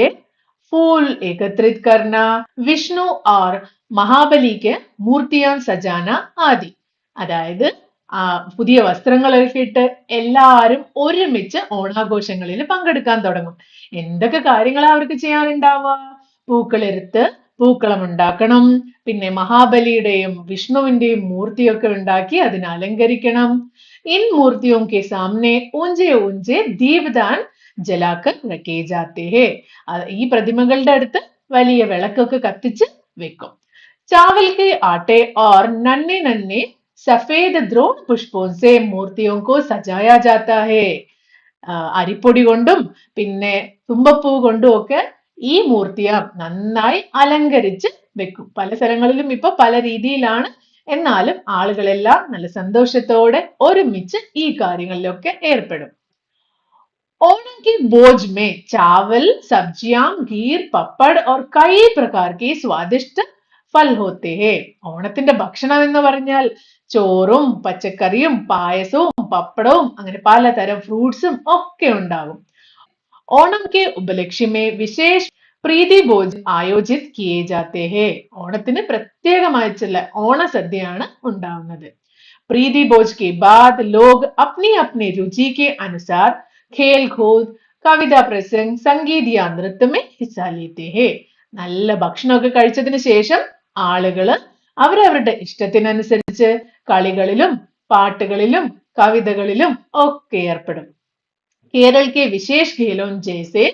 फूल एकत्रित करना, विष्णु और महाबली के मूर्तियां सजाना आदि. അതായത് പുതിയ വസ്ത്രങ്ങളൊക്കെ ഇട്ട് എല്ലാവരും ഒരുമിച്ച് ഓണാഘോഷങ്ങളിൽ പങ്കെടുക്കാൻ തുടങ്ങും. എന്തൊക്കെ കാര്യങ്ങളാ അവർക്ക് ചെയ്യാനുണ്ടാവുക? പൂക്കളെടുത്ത് പൂക്കളം ഉണ്ടാക്കണം, പിന്നെ മഹാബലിയുടെയും വിഷ്ണുവിന്റെയും മൂർത്തിയൊക്കെ ഉണ്ടാക്കി അതിനെ അലങ്കരിക്കണം, इन मूर्तियों के सामने ऊंचे ऊंचे दीपदान ജലാക്കർ രഖേ ജാത്തെ ഹെ. ഈ പ്രതിമകളുടെ അടുത്ത് വലിയ വിളക്കൊക്കെ കത്തിച്ച് വെക്കും. चावल के आटे और नन्हे नन्हे सफेद द्रोण पुष्पों से मूर्तियों को सजाया जाता है. അരിപ്പൊടി കൊണ്ടും പിന്നെ തുമ്പപ്പൂ കൊണ്ടും ഒക്കെ ഈ മൂർത്തിയെ നന്നായി അലങ്കരിച്ച് വെക്കും. പല സ്ഥലങ്ങളിലും ഇപ്പൊ പല രീതിയിലാണ്. എന്നാലും ആളുകളെല്ലാം നല്ല സന്തോഷത്തോടെ ഒരുമിച്ച് ഈ കാര്യങ്ങളിലൊക്കെ ഏർപ്പെടും. ओणम के भोज में चावल, सब्जियां, खीर, पपड़ और कई प्रकार के स्वादिष्ट ഫൽ ഹോത്തെ ഹെ. ഓണത്തിന്റെ ഭക്ഷണം എന്ന് പറഞ്ഞാൽ ചോറും പച്ചക്കറിയും പായസവും പപ്പടവും അങ്ങനെ പലതരം ഫ്രൂട്ട്സും ഒക്കെ ഉണ്ടാകും. ഓണം കെ ഉപലക്ഷ്യ മേ വിശേഷ പ്രീതി ഭോജ് ആയോജിത് കിയേ ജാത്തെ ഹെ. ഓണത്തിന് പ്രത്യേകമായിട്ടുള്ള ഓണസദ്യയാണ് ഉണ്ടാവുന്നത്. प्रीति भोज के बाद लोग अपनी अपनी रुचि के अनुसार खेल कूद കവിതാ പ്രസംഗ് സംഗീത് യാ നൃത്ത में हिस्सा लेते हैं. നല്ല ഭക്ഷണമൊക്കെ കഴിച്ചതിന് ശേഷം ആളുകള് അവരവരുടെ ഇഷ്ടത്തിനനുസരിച്ച് കളികളിലും പാട്ടുകളിലും കവിതകളിലും ഒക്കെ ഏർപ്പെടും. केरल के विशेष खेलों जैसे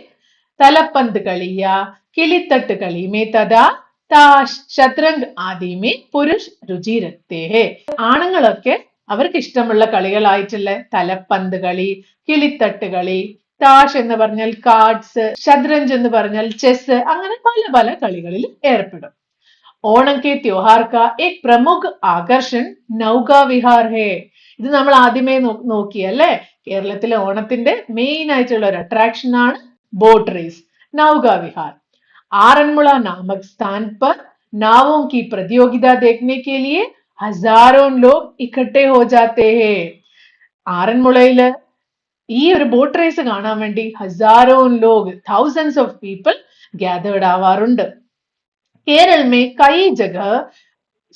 तलपंत കളി या കിളിത്തട്ട് കളി में तथा താഷ് ശത്രംഗ് ആദി में പുരുഷ രുചി രഖ്തേ ഹെ. ആണുങ്ങളൊക്കെ അവർക്ക് ഇഷ്ടമുള്ള കളികളായിട്ടുള്ള തലപ്പന്ത് കളി, കിളിത്തട്ട് കളി, താഷ് എന്ന് പറഞ്ഞാൽ കാർഡ്സ്, ശത്രഞ്ച് എന്ന് പറഞ്ഞാൽ ചെസ്, അങ്ങനെ പല പല കളികളിൽ ഏർപ്പെടും. ഓണം കെ त्योहार का एक प्रमुख आकर्षण नौका विहार है. ഇത് നമ്മൾ ആദ്യമേ നോക്കിയല്ലേ. കേരളത്തിലെ ഓണത്തിന്റെ മെയിൻ ആയിട്ടുള്ള ഒരു അട്രാക്ഷൻ ആണ് ബോട്ട് റേസ്, നൗക വിഹാർ. आरन्मुला नामक स्थान पर नावों की प्रतियोगिता देखने के लिए हजारों लोग इकट्ठे हो जाते हैं. ആറന്മുളയില് ഈ ഒരു ബോട്ട് റേസ് കാണാൻ വേണ്ടി ഹസാരോൻ ലോഗ് thousands of people gathered ആവാറുണ്ട്. केरल में कई जगह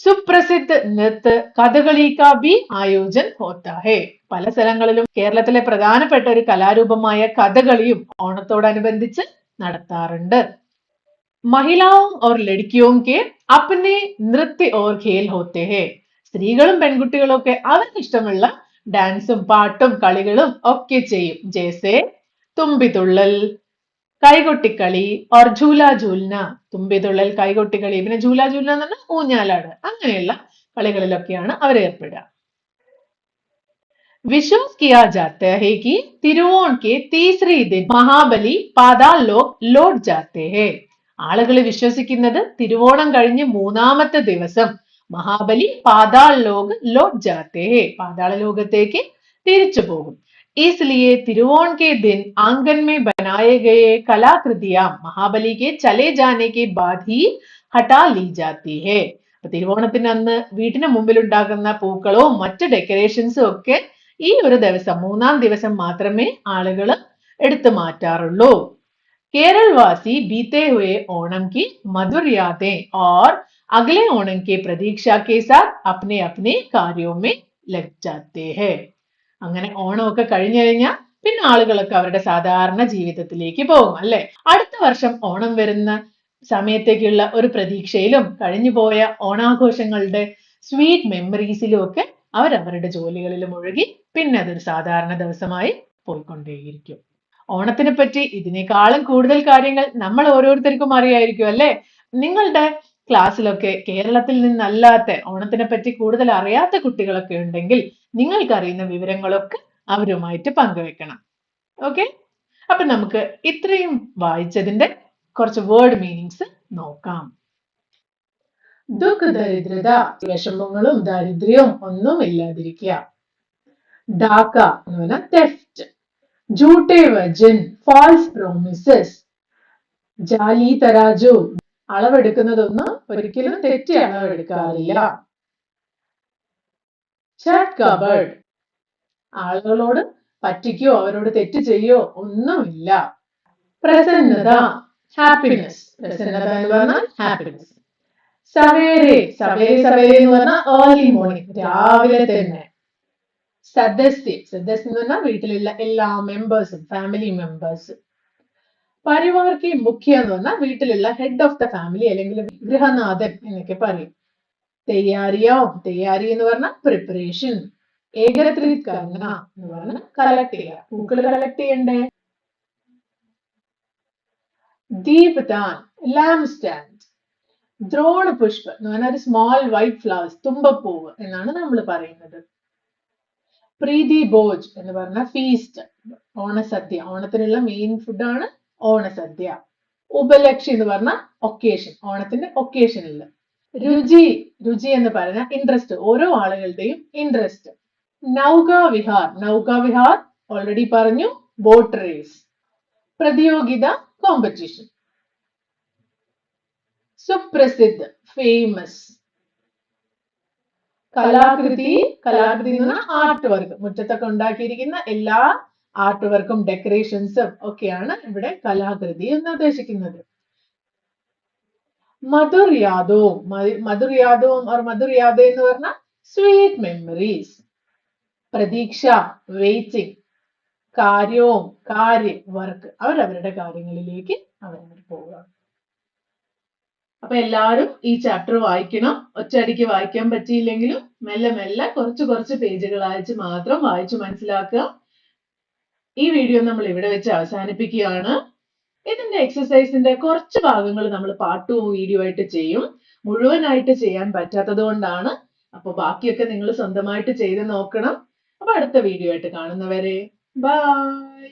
സുപ്രസിദ്ധ നൃത്ത കഥകളി കാ ഭി ആയോജൻ ഹോത്താ ഹെ. പല സ്ഥലങ്ങളിലും കേരളത്തിലെ പ്രധാനപ്പെട്ട ഒരു കലാരൂപമായ കഥകളിയും ഓണത്തോടനുബന്ധിച്ച് നടത്താറുണ്ട്. महिलाओं और लड़कियों के अपने नृत्य और खेल होते हैं. സ്ത്രീകളും പെൺകുട്ടികളും ഒക്കെ അവർക്ക് ഇഷ്ടമുള്ള ഡാൻസും പാട്ടും കളികളും ഒക്കെ ചെയ്യും. ജേസെ തുമ്പിതുള്ളൽ, കൈകൊട്ടിക്കളി और झूला झूलना. തുമ്പിതുള്ളൽ, കൈകൊട്ടിക്കളി, പിന്നെ झूला झूलना എന്ന് പറഞ്ഞാൽ ഊഞ്ഞാലാട്, അങ്ങനെയുള്ള കളികളിലൊക്കെയാണ് അവർ ഏർപ്പെടുക. विश्वास किया जाता है कि तिरुवोण के तीसरे दिन महाबली पाताल लोक लौट जाते हैं. ആളുകൾ വിശ്വസിക്കുന്നത് തിരുവോണം കഴിഞ്ഞ് മൂന്നാമത്തെ ദിവസം മഹാബലി പാതാൾ ലോക് ലോട്ട് ജാത്തെ ഹെ, പാതാള ലോകത്തേക്ക് തിരിച്ചു പോകും. इसलिए तिरुवोण के दिन आंगन में बनाए गए कलाकृतियां महाबली के चले जाने के बाद ही हटा ली जाती है. തിരുവോണത്തിന് അന്ന് വീട്ടിന് മുമ്പിൽ ഉണ്ടാകുന്ന പൂക്കളവും മറ്റ് ഡെക്കറേഷൻസും ഒക്കെ ഈ ഒരു ദിവസം മൂന്നാം ദിവസം മാത്രമേ ആളുകൾ എടുത്തു മാറ്റാറുള്ളൂ. केरलवासी बीते हुए ओणम की मधुर यादें और अगले ओणम की प्रतीक्षा के साथ अपने अपने कार्यों में लग जाते हैं. അങ്ങനെ ഓണമൊക്കെ കഴിഞ്ഞു കഴിഞ്ഞാൽ പിന്നെ ആളുകളൊക്കെ അവരുടെ സാധാരണ ജീവിതത്തിലേക്ക് പോകും അല്ലെ. അടുത്ത വർഷം ഓണം വരുന്ന സമയത്തേക്കുള്ള ഒരു പ്രതീക്ഷയിലും കഴിഞ്ഞുപോയ ഓണാഘോഷങ്ങളുടെ സ്വീറ്റ് മെമ്മറീസിലും ഒക്കെ അവരവരുടെ ജോലികളിൽ മുഴുകി പിന്നെ അതൊരു സാധാരണ ദിവസമായി പോയിക്കൊണ്ടേയിരിക്കും. ഓണത്തിനെ പറ്റി ഇതിനേക്കാളും കൂടുതൽ കാര്യങ്ങൾ നമ്മൾ ഓരോരുത്തർക്കും അറിയായിരിക്കും അല്ലെ. നിങ്ങളുടെ ക്ലാസ്സിലൊക്കെ കേരളത്തിൽ നിന്നല്ലാത്ത ഓണത്തിനെ പറ്റി കൂടുതൽ അറിയാത്ത കുട്ടികളൊക്കെ ഉണ്ടെങ്കിൽ നിങ്ങൾക്ക് അറിയുന്ന വിവരങ്ങളൊക്കെ അവരുമായിട്ട് പങ്കുവെക്കണം. ഓക്കെ, അപ്പൊ നമുക്ക് ഇത്രയും വായിച്ചതിന്റെ കുറച്ച് വേർഡ് മീനിങ്സ് നോക്കാം. ദുഃഖ ദരിദ്രത, വിഷമങ്ങളും ദാരിദ്ര്യവും ഒന്നും ഇല്ലാതിരിക്കുക. ഡാക്ക എന്ന് പറഞ്ഞാൽ തെഫ്റ്റ്. झूठे वजन, false promises. ജാലി തരാജു, അളവെടുക്കുന്നതൊന്നും ഒരിക്കലും തെറ്റി അളവെടുക്കാറില്ല. ചട്ട് കബർഡ്, ആളുകളോട് പറ്റിക്കോ അവരോട് തെറ്റ് ചെയ്യോ ഒന്നുമില്ല. പ്രസന്നത, ഹാപ്പിനെസ്. പ്രസന്നത എന്ന് പറഞ്ഞാൽ ഹാപ്പിനെസ്. സവേരെ, സവേരെ സവേരെ എന്ന് പറഞ്ഞാൽ ഏർലി മോർണിംഗ്, രാവിലെ തന്നെ. സദസ്യ, സദസ്യ എന്ന് പറഞ്ഞാൽ വീട്ടിലുള്ള എല്ലാ മെമ്പേഴ്സും, ഫാമിലി മെമ്പേഴ്സ്. പരിവാർ കി മുഖ്യ എന്ന് പറഞ്ഞാൽ വീട്ടിലുള്ള ഹെഡ് ഓഫ് ദ ഫാമിലി അല്ലെങ്കിൽ ഗൃഹനാഥൻ എന്നൊക്കെ പറയും. തയ്യാറിയോ, തയ്യാറി എന്ന് പറഞ്ഞാൽ പ്രിപ്പറേഷൻ. ഏകത്രിത് കർണ എന്ന് പറഞ്ഞാൽ കളക്ട് ചെയ്യുക. പൂക്കൾ കളക്ട് ചെയ്യണ്ടേ? ദീപദാൻ, ലാംപ് സ്റ്റാൻഡ്. ദ്രോണ പുഷ്പ എന്ന് പറഞ്ഞാൽ ഒരു സ്മോൾ വൈറ്റ് ഫ്ലവേഴ്സ്, തുമ്പപ്പൂവ് എന്നാണ് നമ്മൾ പറയുന്നത്. പ്രീതി ഭോജ് എന്ന് പറഞ്ഞ ഫീസ്റ്റ്, ഓണസദ്യ. ഓണത്തിനുള്ള മെയിൻ ഫുഡാണ് ഓണസദ്യ. ഉപലക്ഷി എന്ന് പറഞ്ഞ ഒക്കേഷൻ, ഓണത്തിന്റെ ഒക്കേഷനിൽ. രുചി, രുചി എന്ന് പറഞ്ഞ ഇൻട്രസ്റ്റ്, ഓരോ ആളുകളുടെയും ഇൻട്രസ്റ്റ്. നൗക വിഹാർ, നൗക വിഹാർ ഓൾറെഡി പറഞ്ഞു, ബോട്ട് റേസ്. പ്രതിയോഗിത, കോമ്പറ്റീഷൻ. സുപ്രസിദ്ധ, ഫേമസ്. കലാകൃതി, കലാകൃതി എന്ന് പറഞ്ഞാൽ ആർട്ട് വർക്ക്, മുറ്റത്തൊക്കെ ഉണ്ടാക്കിയിരിക്കുന്ന എല്ലാ ആർട്ട് വർക്കും ഡെക്കറേഷൻസും ഒക്കെയാണ് ഇവിടെ കലാകൃതി എന്ന് ഉദ്ദേശിക്കുന്നത്. മധുർ യാദവും, മധുർ യാദവും മധുർ യാദ എന്ന് പറഞ്ഞാൽ സ്വീറ്റ് മെമ്മറീസ്. പ്രതീക്ഷ, വെയിറ്റിംഗ്. കാര്യവും, വർക്ക്, അവരവരുടെ കാര്യങ്ങളിലേക്ക് അവരവർ പോവുക. അപ്പൊ എല്ലാവരും ഈ ചാപ്റ്റർ വായിക്കണം. ഒറ്റയടിക്ക് വായിക്കാൻ പറ്റിയില്ലെങ്കിലും മെല്ലെ മെല്ലെ കുറച്ച് കുറച്ച് പേജുകൾ അയച്ച് മാത്രം വായിച്ചു മനസ്സിലാക്കുക. ഈ വീഡിയോ നമ്മൾ ഇവിടെ വെച്ച് അവസാനിപ്പിക്കുകയാണ്. ഇതിന്റെ എക്സസൈസിന്റെ കുറച്ച് ഭാഗങ്ങൾ നമ്മൾ പാർട്ട് 2 വീഡിയോ ആയിട്ട് ചെയ്യും. മുഴുവനായിട്ട് ചെയ്യാൻ പറ്റാത്തത് കൊണ്ടാണ്. അപ്പൊ ബാക്കിയൊക്കെ നിങ്ങൾ സ്വന്തമായിട്ട് ചെയ്ത് നോക്കണം. അപ്പൊ അടുത്ത വീഡിയോ ആയിട്ട് കാണുന്നവരെ ബൈ.